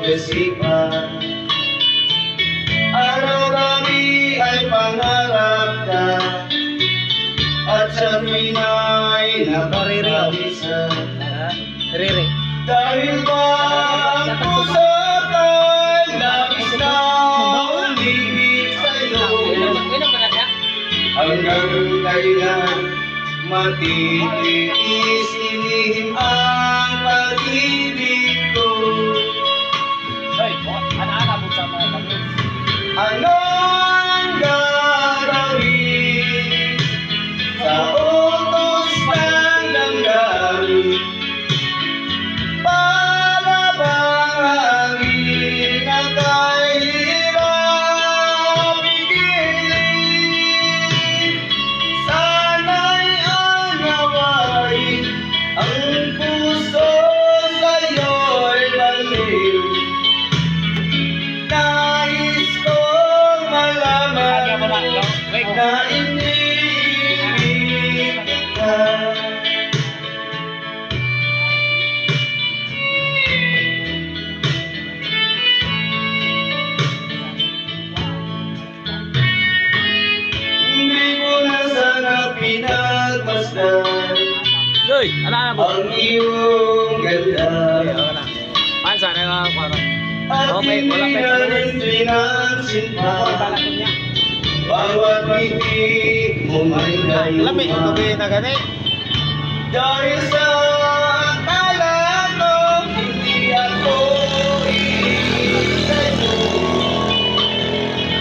pag-isipan. Araw-gabi ay pangarap ka, at sa tuwina'y naparirisa. Dahil ba ang puso ko'y labis na umibig sa'yo, hanggang kailan matitiis inihim ang pag-ibig ko. Anong gagawin sa utos ng damdamin? Para bang hangin na kahirap pigilin? Sana'y anawain ang puso sa'yo'y baliw. Nais kong malaman na iniibig ka. Hindi ko na sana pinagmasdan Doy, ano mo? ang iyong ganda, Pansa na lang ako. at Okay, hindi wala pa na ito. rin pinansin pa bawat ngiti mo may Lami, gayuma. tuloy na gani. Dahil sa akala ko hindi ako iibig sa'yo,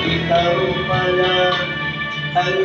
ikaw pala ang